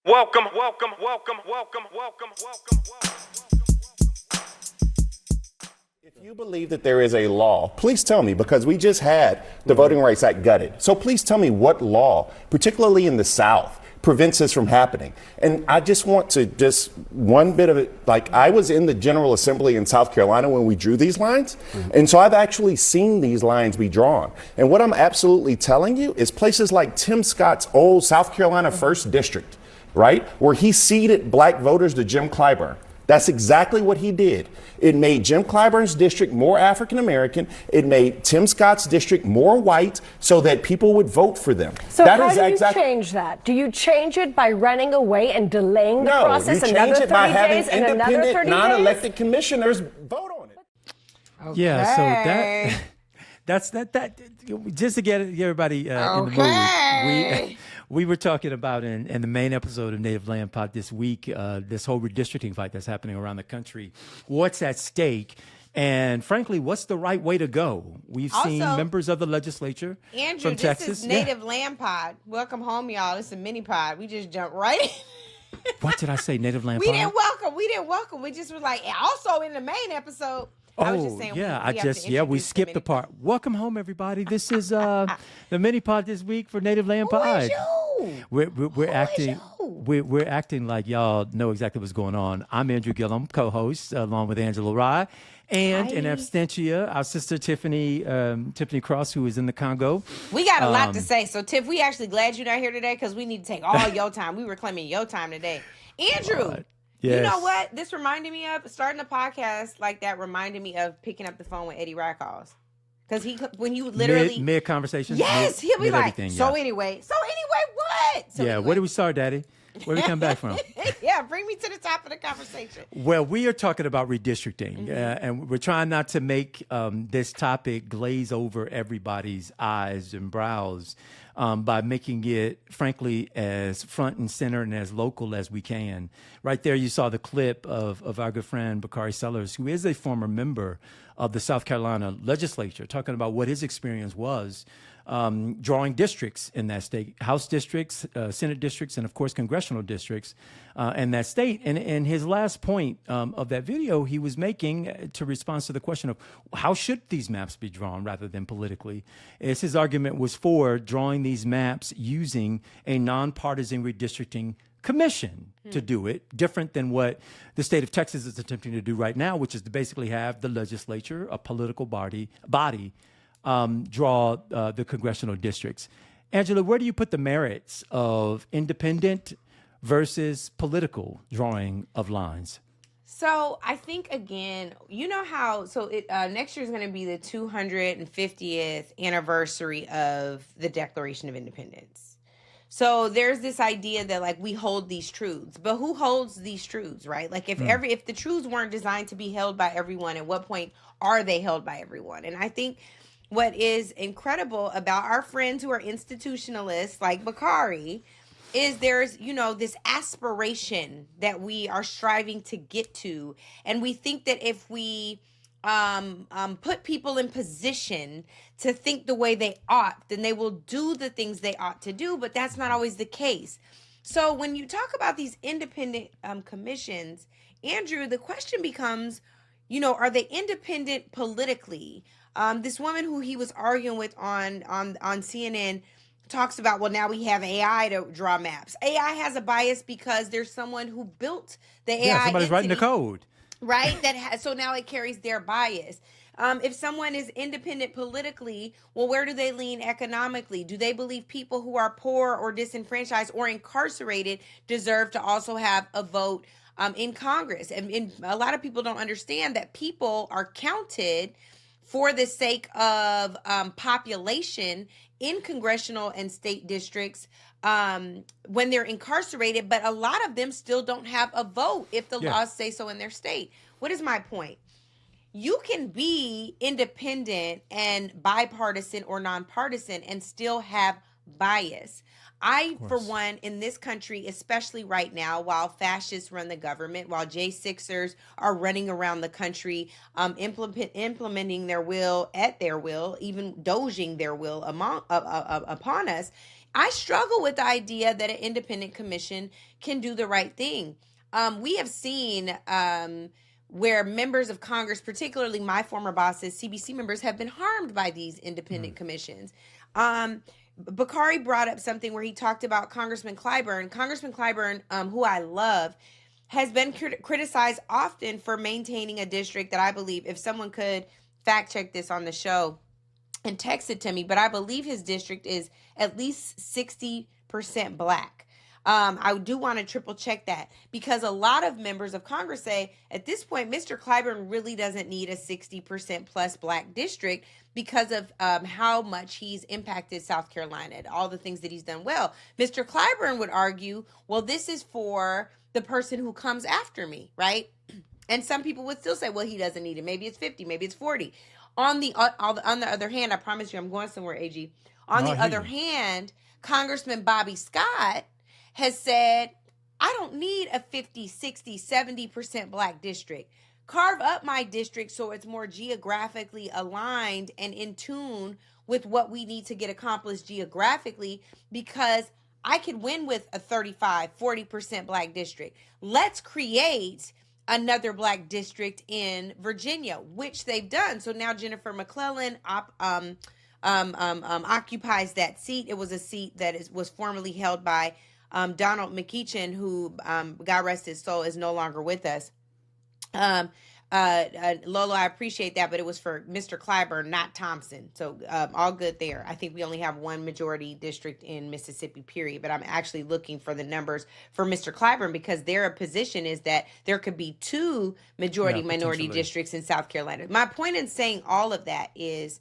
Welcome, welcome, welcome, welcome, welcome, welcome, welcome. If you believe that there is a law, please tell me, because we just had the Voting Rights Act gutted. So please tell me what law, particularly in the South, prevents this from happening. And I just want to just one bit of it, like I was in the General Assembly in South Carolina when we drew these lines. And so I've actually seen these lines be drawn. And what I'm absolutely telling you is places like Tim Scott's old South Carolina 1st District, right, where he ceded black voters to Jim Clyburn. That's exactly what he did. It made Jim Clyburn's district more African American. It made Tim Scott's district more white so that people would vote for them. So how do you change that? Do you change it by running away and delaying the process another 30 days and another 30 days? Non-elected commissioners vote on it. Okay. Yeah, so that's just to get everybody in the mood. We were talking about in the main episode of Native Land Pod this week, this whole redistricting fight that's happening around the country. What's at stake? And frankly, what's the right way to go? We've seen members of the legislature from Texas. This is Native Land Pod. Welcome home, y'all. This is MiniPod. We just jumped right in. What did I say? Native Land Pod? We didn't welcome. We just was like, also in the main episode. I was just saying, we skipped the part. Welcome home, everybody. This is the MiniPod this week for Native Land Pod. We're acting like y'all know exactly what's going on. I'm Andrew Gillum, co-host, along with Angela Rye, and in absentia, our sister Tiffany Cross, who is in the Congo. We got a lot to say. So, Tiff, we actually glad you're not here today because we need to take all your time. We were claiming your time today. Andrew. Yes. You know what? This reminded me of starting a podcast like that. Reminded me of picking up the phone with Eddie Rackles, because when you literally mid conversation. Yes, he'll be like, anyway, what? Where do we start, Daddy? Where do we come back from? Yeah, bring me to the top of the conversation. Well, we are talking about redistricting, and we're trying not to make this topic glaze over everybody's eyes and brows by making it, frankly, as front and center and as local as we can. Right there, you saw the clip of our good friend Bakari Sellers, who is a former member of the South Carolina legislature, talking about what his experience was drawing districts in that state, House districts, Senate districts, and of course, congressional districts in that state. And his last point of that video he was making to respond to the question of how should these maps be drawn rather than politically, is his argument was for drawing these maps using a nonpartisan redistricting commission to do it, different than what the state of Texas is attempting to do right now, which is to basically have the legislature, a political body draw the congressional districts. Angela, where do you put the merits of independent versus political drawing of lines? So I think, again, you know how, next year is going to be the 250th anniversary of the Declaration of Independence. So there's this idea that like we hold these truths, but who holds these truths, right? Like if the truths weren't designed to be held by everyone, at what point are they held by everyone? And I think what is incredible about our friends who are institutionalists like Bakari is there's, this aspiration that we are striving to get to. And we think that if we put people in position to think the way they ought, then they will do the things they ought to do. But that's not always the case. So when you talk about these independent commissions, Andrew, the question becomes, are they independent politically? This woman who he was arguing with on CNN talks about, well, now we have AI to draw maps. AI has a bias because there's someone who built the AI. Yeah, somebody's writing the code. Right? So now it carries their bias. If someone is independent politically, well, where do they lean economically? Do they believe people who are poor or disenfranchised or incarcerated deserve to also have a vote in Congress? And a lot of people don't understand that people are counted for the sake of population in congressional and state districts when they're incarcerated, but a lot of them still don't have a vote if the laws say so in their state. What is my point? You can be independent and bipartisan or nonpartisan and still have bias. For one, in this country, especially right now, while fascists run the government, while J6ers are running around the country, implementing their will at their will, even doging their will upon us, I struggle with the idea that an independent commission can do the right thing. We have seen where members of Congress, particularly my former bosses, CBC members, have been harmed by these independent commissions. Bakari brought up something where he talked about Congressman Clyburn. Congressman Clyburn, who I love, has been criticized often for maintaining a district that I believe, if someone could fact check this on the show and text it to me, but I believe his district is at least 60% black. I do want to triple check that, because a lot of members of Congress say at this point, Mr. Clyburn really doesn't need a 60% plus black district because of how much he's impacted South Carolina, all the things that he's done well. Mr. Clyburn would argue, well, this is for the person who comes after me, right? And some people would still say, well, he doesn't need it. Maybe it's 50, maybe it's 40. On the other hand, I promise you I'm going somewhere, AG. On the other hand, Congressman Bobby Scott has said, I don't need a 50, 60, 70% black district. Carve up my district so it's more geographically aligned and in tune with what we need to get accomplished geographically, because I could win with a 35, 40% black district. Let's create another black district in Virginia, which they've done. So now Jennifer McClellan occupies that seat. It was a seat that was formerly held by Donald McEachin, who, God rest his soul, is no longer with us. Lolo, I appreciate that, but it was for Mr. Clyburn, not Thompson. So all good there. I think we only have one majority district in Mississippi, period. But I'm actually looking for the numbers for Mr. Clyburn, because their position is that there could be two majority minority districts in South Carolina. My point in saying all of that is,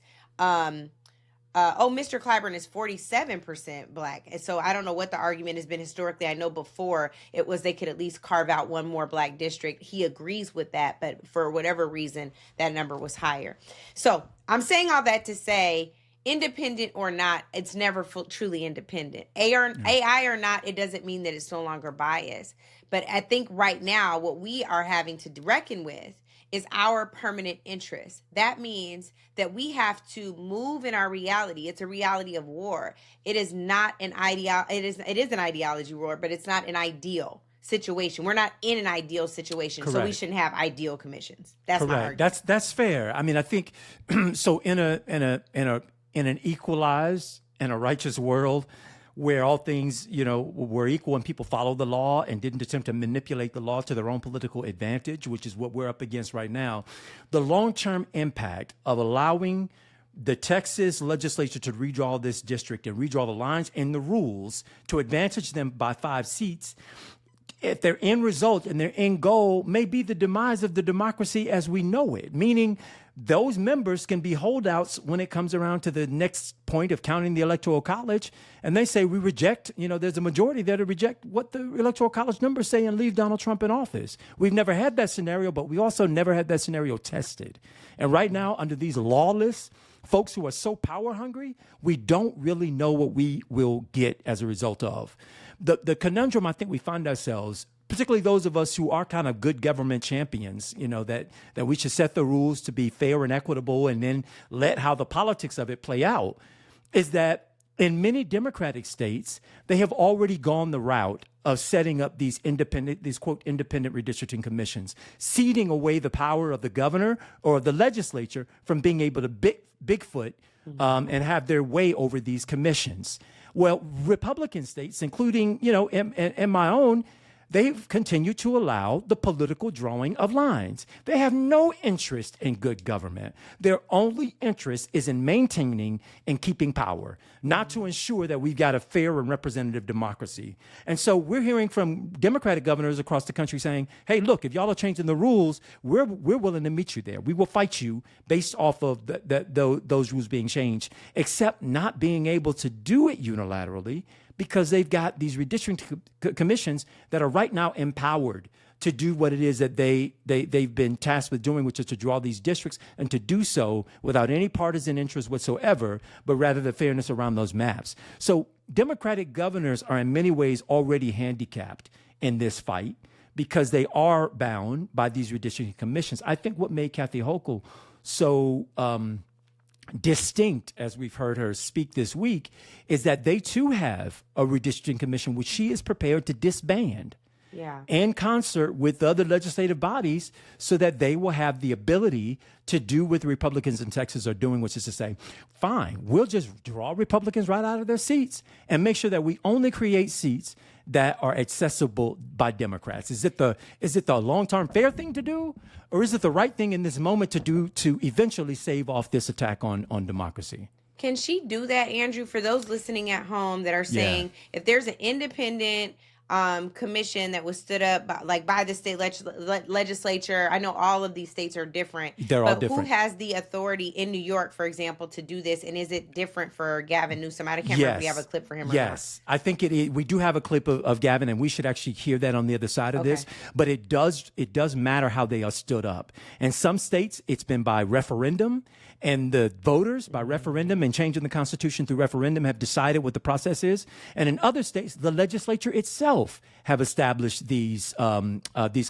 Mr. Clyburn is 47% black. And so I don't know what the argument has been historically. I know before it was they could at least carve out one more black district. He agrees with that, but for whatever reason, that number was higher. So I'm saying all that to say, independent or not, it's never truly independent. AI or not, it doesn't mean that it's no longer biased. But I think right now what we are having to reckon with is our permanent interest. That means that we have to move in our reality. It's a reality of war. It is not an it is an ideology war, but it's not an ideal situation. We're not in an ideal situation. Correct. So we shouldn't have ideal commissions. That's my argument. That's fair. I mean, I think so in an equalized and a righteous world, where all things, were equal and people followed the law and didn't attempt to manipulate the law to their own political advantage, which is what we're up against right now. The long-term impact of allowing the Texas legislature to redraw this district and redraw the lines and the rules to advantage them by 5 seats, if their end result and their end goal may be the demise of the democracy as we know it, meaning those members can be holdouts when it comes around to the next point of counting the Electoral College, and they say we reject, there's a majority there to reject what the Electoral College numbers say and leave Donald Trump in office. We've never had that scenario, but we also never had that scenario tested. And right now, under these lawless folks who are so power hungry, we don't really know what we will get as a result of. The conundrum I think we find ourselves, particularly those of us who are kind of good government champions, that we should set the rules to be fair and equitable and then let how the politics of it play out, is that in many Democratic states, they have already gone the route of setting up these quote, independent redistricting commissions, ceding away the power of the governor or the legislature from being able to Bigfoot and have their way over these commissions. Well, Republican states, including, and my own, they've continued to allow the political drawing of lines. They have no interest in good government. Their only interest is in maintaining and keeping power, not to ensure that we've got a fair and representative democracy. And so we're hearing from Democratic governors across the country saying, hey, look, if y'all are changing the rules, we're willing to meet you there. We will fight you based off of those rules being changed, except not being able to do it unilaterally, because they've got these redistricting commissions that are right now empowered to do what it is that they've been tasked with doing, which is to draw these districts, and to do so without any partisan interest whatsoever, but rather the fairness around those maps. So Democratic governors are in many ways already handicapped in this fight because they are bound by these redistricting commissions. I think what made Kathy Hochul so distinct, as we've heard her speak this week, is that they too have a redistricting commission, which she is prepared to disband. Yeah. In concert with other legislative bodies, so that they will have the ability to do what the Republicans in Texas are doing, which is to say, fine, we'll just draw Republicans right out of their seats and make sure that we only create seats that are accessible by Democrats. Is it the long-term fair thing to do, or is it the right thing in this moment to do to eventually save off this attack on democracy? Can she do that, Andrew, for those listening at home that are saying, if there's an independent commission that was stood up by the state legislature. I know all of these states are different. They're all different. Who has the authority in New York, for example, to do this? And is it different for Gavin Newsom? I can't remember if we have a clip for him or not. Yes, I think we do have a clip of Gavin, and we should actually hear that on the other side of this. But it does matter how they are stood up. In some states, it's been by referendum. And the voters, by referendum and changing the Constitution through referendum, have decided what the process is. And in other states, the legislature itself have established these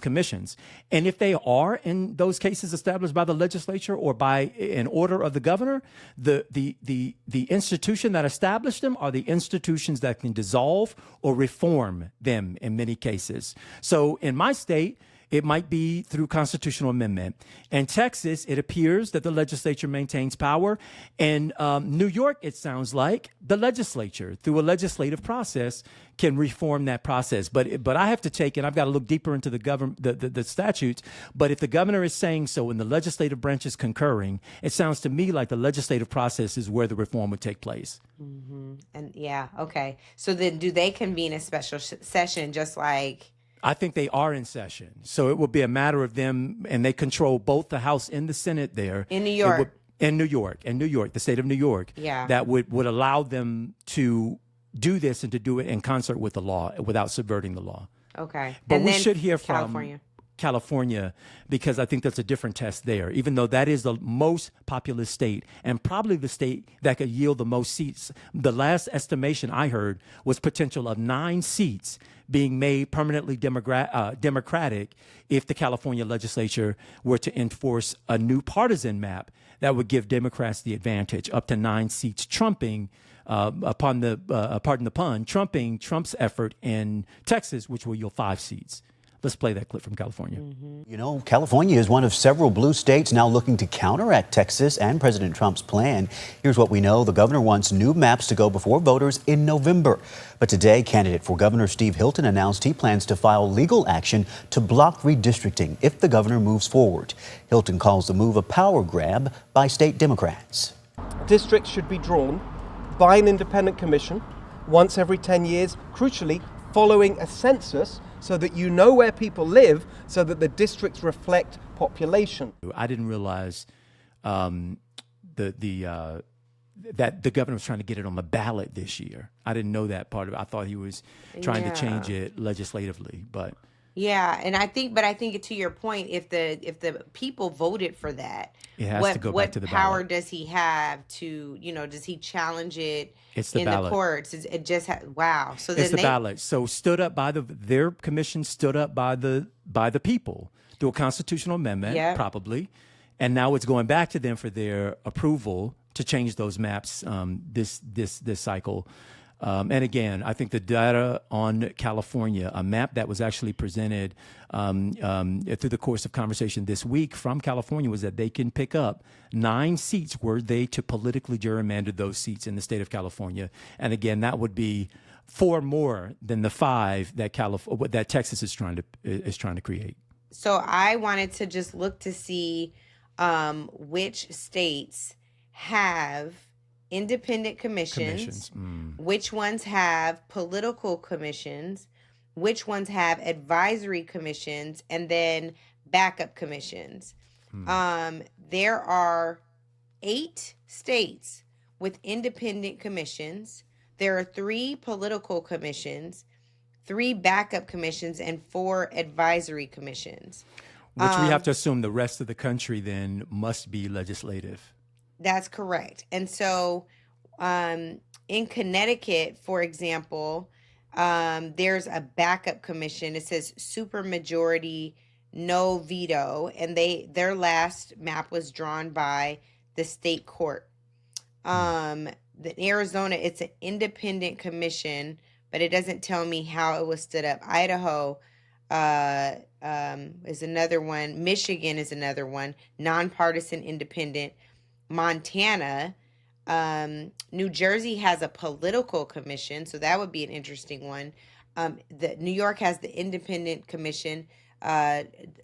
commissions. And if they are, in those cases, established by the legislature or by an order of the governor, the institution that established them are the institutions that can dissolve or reform them in many cases. So in my state, it might be through constitutional amendment. In Texas, it appears that the legislature maintains power. In New York, it sounds like the legislature, through a legislative process, can reform that process. But I have to take, and I've got to look deeper into the statutes. But if the governor is saying so and the legislative branch is concurring, it sounds to me like the legislative process is where the reform would take place. Mm-hmm. And okay. So then, do they convene a special session just like? I think they are in session. So it will be a matter of them, and they control both the House and the Senate there. In New York. In New York, the state of New York. Yeah. That would allow them to do this and to do it in concert with the law without subverting the law. Okay. But and we then should hear California. from California, because I think that's a different test there, even though that is the most populous state and probably the state that could yield the most seats. The last estimation I heard was potential of 9 seats being made permanently Democratic if the California legislature were to enforce a new partisan map that would give Democrats the advantage, up to 9 seats, trumping, pardon the pun, trumping Trump's effort in Texas, which will yield 5 seats. Let's play that clip from California. Mm-hmm. You know, California is one of several blue states now looking to counteract Texas and President Trump's plan. Here's what we know. The governor wants new maps to go before voters in November. But today, candidate for Governor Steve Hilton announced he plans to file legal action to block redistricting if the governor moves forward. Hilton calls the move a power grab by state Democrats. Districts should be drawn by an independent commission once every 10 years, crucially following a census, so that you know where people live, so that the districts reflect population. I didn't realize that the governor was trying to get it on the ballot this year. I didn't know that part of it. I thought he was trying to change it legislatively, but. Yeah, and I think to your point, if the people voted for that, it has to go back to the what power ballot. does he have to, does he challenge it the in ballot. the courts? It just wow. So then it's the ballot. So stood up by their commission, stood up by the people through a constitutional amendment, probably, and now it's going back to them for their approval to change those maps this cycle. And again, I think the data on California, a map that was actually presented through the course of conversation this week from California, was that they can pick up 9 seats were they to politically gerrymander those seats in the state of California. And again, that would be 4 more than the 5 that Texas is trying to create. So I wanted to just look to see which states have independent commissions. Which ones have political commissions, which ones have advisory commissions, and then backup commissions. There are 8 states with independent commissions. There are 3 political commissions, 3 backup commissions, and 4 advisory commissions. Which we have to assume the rest of the country then must be legislative. That's correct. And so in Connecticut, for example, there's a backup commission. It says supermajority, no veto. And their last map was drawn by the state court. The Arizona, it's an independent commission, but it doesn't tell me how it was stood up. Idaho is another one. Michigan is another one. Nonpartisan independent. Montana, New Jersey has a political commission, so that would be an interesting one. New York has the independent commission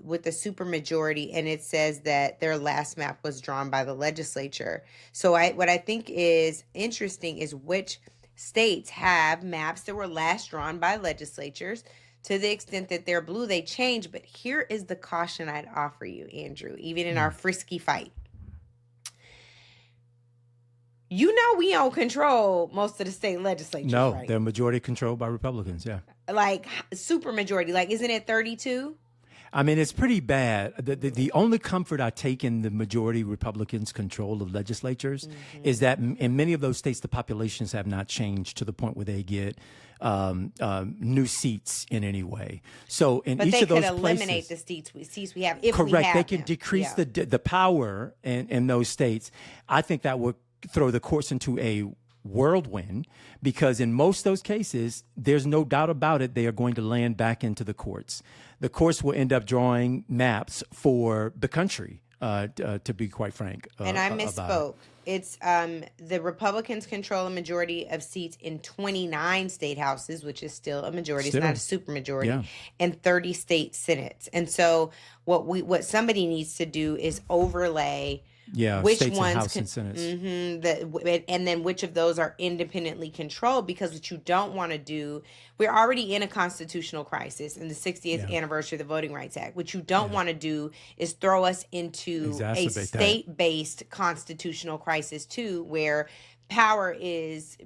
with the supermajority, and it says that their last map was drawn by the legislature. So what I think is interesting is which states have maps that were last drawn by legislatures. To the extent that they're blue, they change. But here is the caution I'd offer you, Andrew, even in our frisky fight. You know we don't control most of the state legislatures, No, right? they're majority controlled by Republicans, yeah. Like, super majority. Like, isn't it 32? I mean, it's pretty bad. The only comfort I take in the majority Republicans' control of legislatures is that in many of those states, the populations have not changed to the point where they get new seats in any way. So in each of those places, but they could eliminate the seats we have if we correct. have They can them. decrease the power in those states. I think that would throw the courts into a whirlwind, because in most of those cases, there's no doubt about it, they are going to land back into the courts. The courts will end up drawing maps for the country, to be quite frank. And I about misspoke. It's the Republicans control a majority of seats in 29 state houses, which is still a majority. Still. It's not a supermajority, Yeah. and 30 state senates. And so what somebody needs to do is overlay which states ones and House and Senates. and then which of those are independently controlled, because what you don't want to do, we're already in a constitutional crisis in the 60th anniversary of the Voting Rights Act. What you don't want to do is throw us into a Exacerbate that. state-based constitutional crisis too, where power is,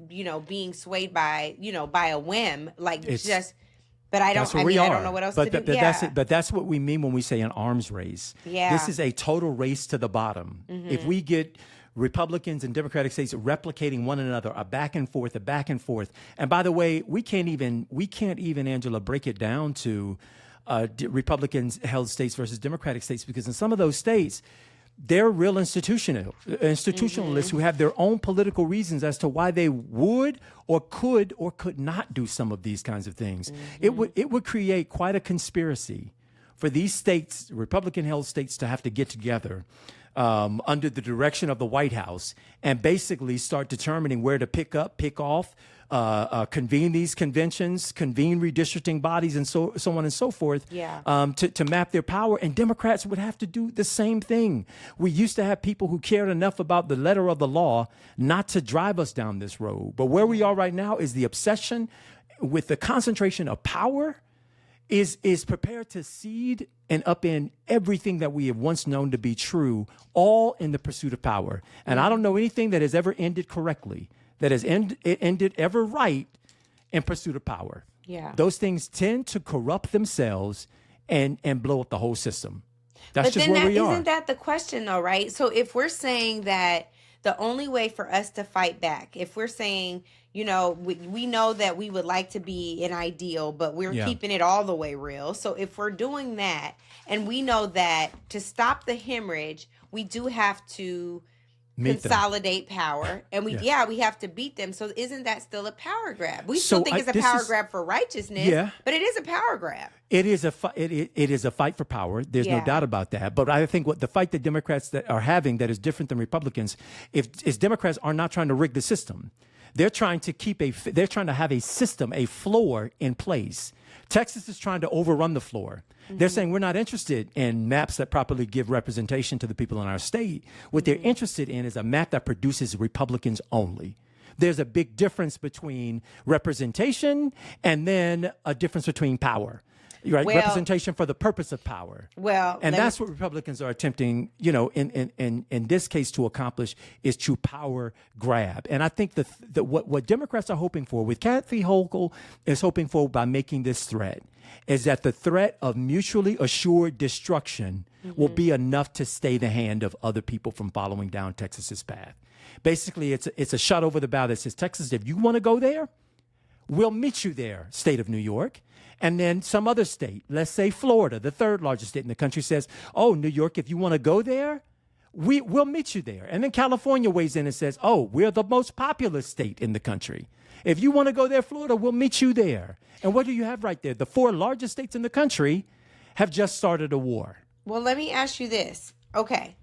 being swayed by a whim, but I don't know what else to do. But that's what we mean when we say an arms race. Yeah. This is a total race to the bottom. If we get Republicans and Democratic states replicating one another, a back and forth. And by the way, we can't even, Angela, break it down to Republicans held states versus Democratic states, because in some of those states, they're real institutionalists who have their own political reasons as to why they would or could not do some of these kinds of things. It would create quite a conspiracy for these states, Republican-held states, to have to get together under the direction of the White House and basically start determining where to pick up, pick off, convene these conventions, convene redistricting bodies, and so on and so forth, to map their power. And Democrats would have to do the same thing. We used to have people who cared enough about the letter of the law not to drive us down this road. But where we are right now is the obsession with the concentration of power is prepared to cede and upend everything that we have once known to be true, all in the pursuit of power. And I don't know anything that has ever ended correctly, that has ended ever right in pursuit of power. Yeah. Those things tend to corrupt themselves and blow up the whole system. That's just where we are. Isn't that the question, though, right? So if we're saying that the only way for us to fight back, if we're saying, we know that we would like to be an ideal, but we're keeping it all the way real. So if we're doing that, and we know that to stop the hemorrhage, we do have to consolidate power, and we have to beat them. So isn't that still a power grab? We still think it's a power grab for righteousness, but it is a power grab. It is a fight for power. There's no doubt about that. But I think what the fight that Democrats that are having that is different than Republicans, is Democrats are not trying to rig the system. They're trying to they're trying to have a system, a floor in place. Texas is trying to overrun the floor. They're saying we're not interested in maps that properly give representation to the people in our state. What they're interested in is a map that produces Republicans only. There's a big difference between representation and then a difference between power. Right, representation for the purpose of power. And that's what Republicans are attempting, in this case to accomplish, is to power grab. And I think what Democrats are hoping for, with Kathy Hochul is hoping for by making this threat, is that the threat of mutually assured destruction will be enough to stay the hand of other people from following down Texas's path. Basically, it's a shot over the bow that says, Texas, if you want to go there, we'll meet you there, state of New York. And then some other state, let's say Florida, the third largest state in the country, says, oh, New York, if you want to go there, we'll meet you there. And then California weighs in and says, oh, we're the most populous state in the country. If you want to go there, Florida, we'll meet you there. And what do you have right there? The 4 largest states in the country have just started a war. Well, let me ask you this. Okay,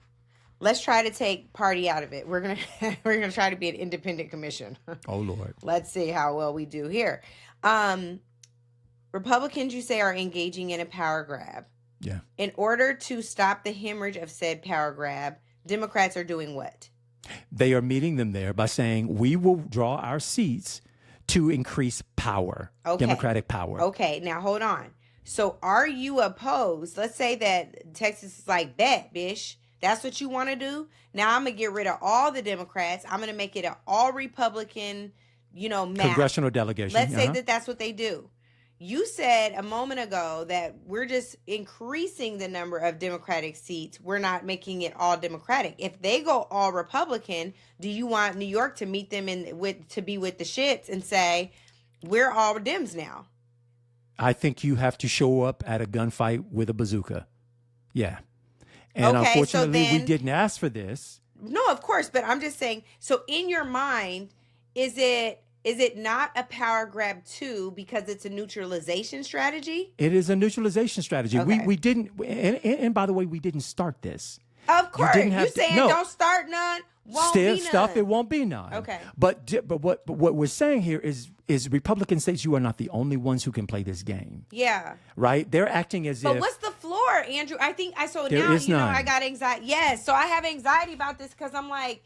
let's try to take party out of it. We're gonna try to be an independent commission. Oh, Lord. Let's see how well we do here. Republicans, you say, are engaging in a power grab. Yeah. In order to stop the hemorrhage of said power grab, Democrats are doing what? They are meeting them there by saying we will draw our seats to increase power, Democratic power. Okay, now hold on. So are you opposed? Let's say that Texas is like, bet, bish. That's what you want to do? Now I'm going to get rid of all the Democrats. I'm going to make it an all Republican, map. Congressional delegation. Let's say that that's what they do. You said a moment ago that we're just increasing the number of Democratic seats. We're not making it all Democratic. If they go all Republican, do you want New York to meet them to be with the shits and say, we're all Dems now? I think you have to show up at a gunfight with a bazooka. Yeah. And okay, unfortunately, we didn't ask for this. No, of course. But I'm just saying, so in your mind, is it not a power grab too because it's a neutralization strategy? It is a neutralization strategy. Okay. We didn't, and by the way, we didn't start this. Of course. You saying no. Don't start none, won't Stiff be none. stuff, it won't be none. Okay. But what we're saying here is Republican states, you are not the only ones who can play this game. Yeah. Right? They're acting as if. But what's the floor, Andrew? I think There is none. I got anxiety. Yes. So I have anxiety about this because I'm like,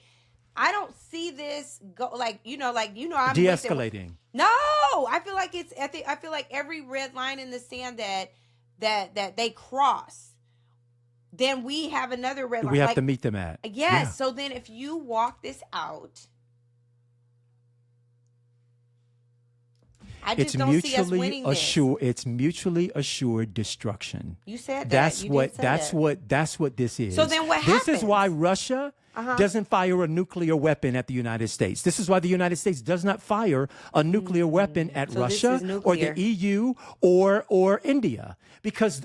I don't see this go I'm de-escalating. No, I feel like I feel like every red line in the sand that they cross, then we have another red line. We have to meet them at. Yes. Yeah. So then if you walk this out, I just don't see us winning this. It's mutually assured destruction. You said that. That's You what. did say That's that. what. That's what this is. So then what happens? This is why Russia doesn't fire a nuclear weapon at the United States. This is why the United States does not fire a nuclear weapon at So this Russia is or nuclear. the EU or India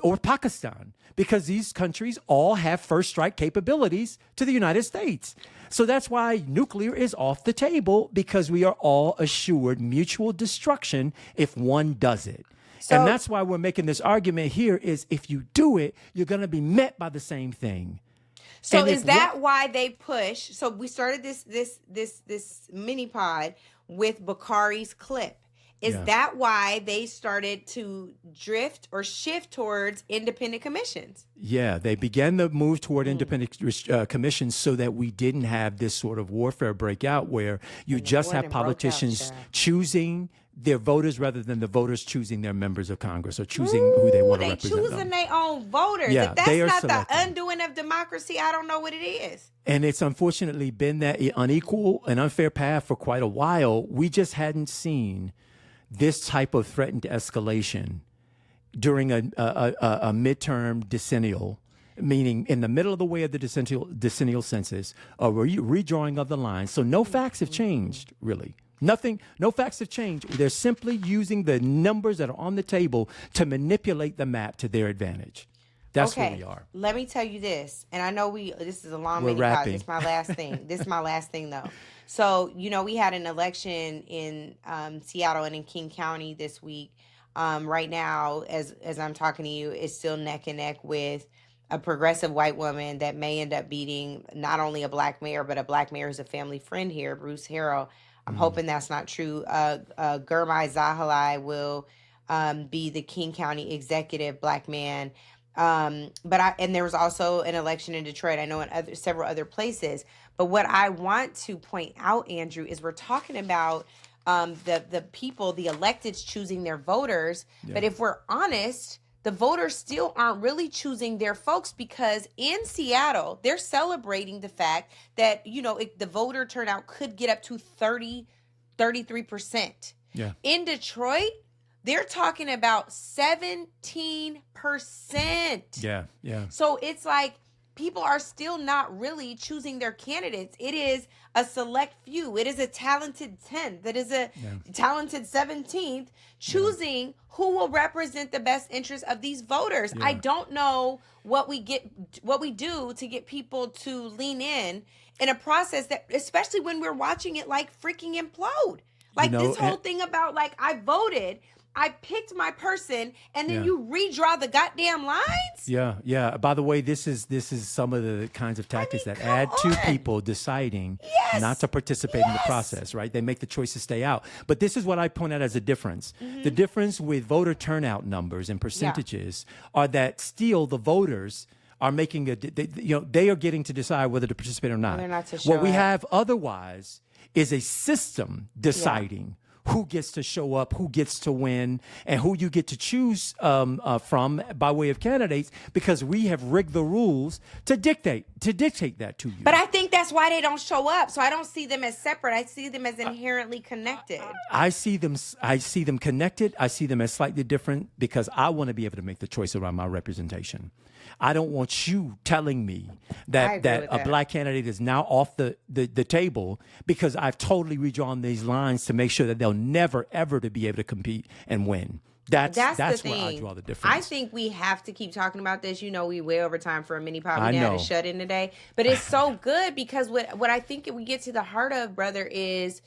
or Pakistan, because these countries all have first strike capabilities to the United States. So that's why nuclear is off the table, because we are all assured mutual destruction if one does it. And that's why we're making this argument here is if you do it, you're going to be met by the same thing. So And is that why they push? So we started this MiniPod with Bakari's clip. Is that why they started to drift or shift towards independent commissions? Yeah, they began the move toward independent commissions so that we didn't have this sort of warfare break out where you just have politicians choosing their voters rather than the voters choosing their members of Congress or choosing who they want to represent them. They choosing their own voters. Yeah, if that's they are not selecting. the undoing of democracy, I don't know what it is. And it's unfortunately been that unequal and unfair path for quite a while. We just hadn't seen this type of threatened escalation during a midterm decennial, meaning in the middle of the way of the decennial census, a redrawing of the lines. So no facts have changed, really. Nothing, no facts have changed. They're simply using the numbers that are on the table to manipulate the map to their advantage. That's where we are. Let me tell you this, and I know this is a long We're minute. wrapping. This is my last thing. This is my last thing, though. So, we had an election in Seattle and in King County this week. Right now, as I'm talking to you, it's still neck and neck with a progressive white woman that may end up beating not only a black mayor, but a black mayor who's a family friend here, Bruce Harrell. I'm hoping that's not true. Gurmai Zahalai will be the King County executive black man. And there was also an election in Detroit. I know in several other places. But what I want to point out, Andrew, is we're talking about the people, the electeds choosing their voters. Yeah. But if we're honest, the voters still aren't really choosing their folks, because in Seattle, they're celebrating the fact that, the voter turnout could get up to 33%. Yeah. In Detroit, they're talking about 17%. Yeah, yeah. So it's like people are still not really choosing their candidates. It is a select few. It is a talented 10th. That is a talented 17th choosing who will represent the best interests of these voters. I don't know what we do to get people to lean in a process that, especially when we're watching it like freaking implode. Like this whole thing about like, I voted, I picked my person, and then you redraw the goddamn lines? Yeah. By the way, this is some of the kinds of tactics that add to people deciding not to participate in the process, right? They make the choice to stay out. But this is what I point out as a difference. The difference with voter turnout numbers and percentages are that still the voters are making they are getting to decide whether to participate or not. They're not to show what we up. have otherwise is a system deciding who gets to show up, who gets to win, and who you get to choose from by way of candidates, because we have rigged the rules to dictate that to you. But I think that's why they don't show up. So I don't see them as separate. I see them as inherently connected. I see them connected. I see them as slightly different because I want to be able to make the choice around my representation. I don't want you telling me that a black candidate is now off the table because I've totally redrawn these lines to make sure that they'll never, ever to be able to compete and win. That's the thing. where I draw the difference. I think we have to keep talking about this. We way over time for a mini pod. We I had know. to shut in today. But it's so good because what I think we get to the heart of, brother, is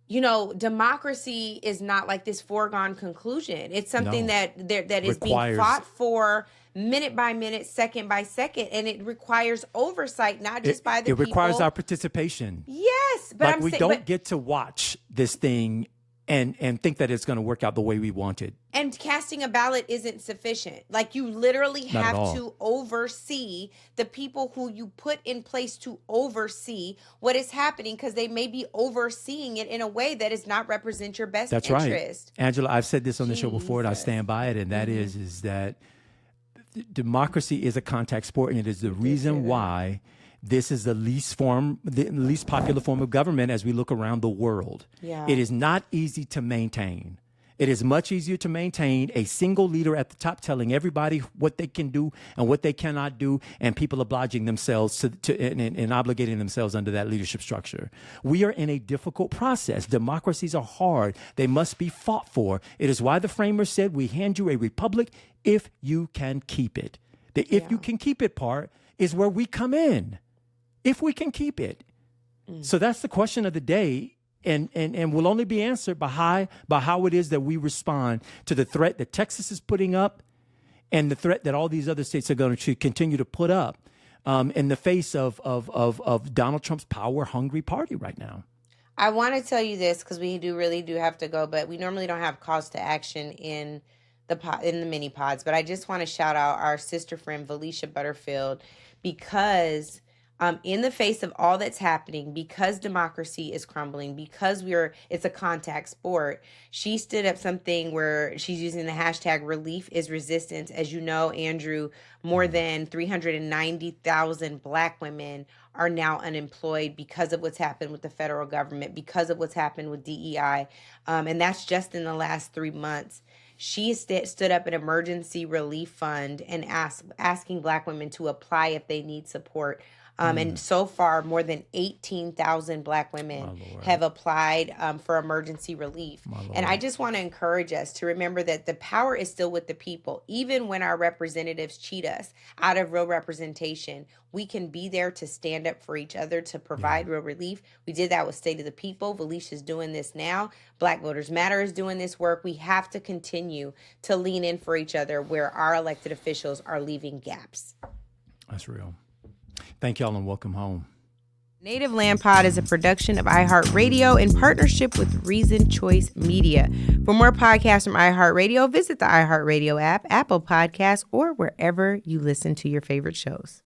democracy is not like this foregone conclusion. It's something that is being fought for minute by minute, second by second, and it requires oversight, not just by the people. It requires our participation. Yes, but we don't get to watch this thing and think that it's going to work out the way we want it. And casting a ballot isn't sufficient. Like, you literally have to oversee the people who you put in place to oversee what is happening, because they may be overseeing it in a way that does not represent your best interest. That's right. Angela, I've said this on the show before, and I stand by it, and that is that democracy is a contact sport, and it is the reason why this is the least popular form of government as we look around the world. Yeah. It is not easy to maintain. It is much easier to maintain a single leader at the top telling everybody what they can do and what they cannot do, and people obliging themselves to and obligating themselves under that leadership structure. We are in a difficult process. Democracies are hard. They must be fought for. It is why the framers said we hand you a republic if you can keep it. The if you can keep it part is where we come in. If we can keep it. So that's the question of the day. And will only be answered by how it is that we respond to the threat that Texas is putting up and the threat that all these other states are going to continue to put up in the face of Donald Trump's power-hungry party right now. I want to tell you this because we really do have to go, but we normally don't have calls to action in the mini pods. But I just want to shout out our sister friend, Valicia Butterfield, because in the face of all that's happening, because democracy is crumbling, because it's a contact sport, she stood up something where she's using the hashtag relief is resistance. As you know, Andrew, more than 390,000 Black women are now unemployed because of what's happened with the federal government, because of what's happened with DEI. And that's just in the last 3 months. She stood up an emergency relief fund and asking Black women to apply if they need support. And so far, more than 18,000 Black women have applied for emergency relief. And I just want to encourage us to remember that the power is still with the people. Even when our representatives cheat us out of real representation, we can be there to stand up for each other, to provide real relief. We did that with State of the People. Felicia's doing this now. Black Voters Matter is doing this work. We have to continue to lean in for each other where our elected officials are leaving gaps. That's real. Thank y'all and welcome home. Native Land Pod is a production of iHeartRadio in partnership with Reason Choice Media. For more podcasts from iHeartRadio, visit the iHeartRadio app, Apple Podcasts, or wherever you listen to your favorite shows.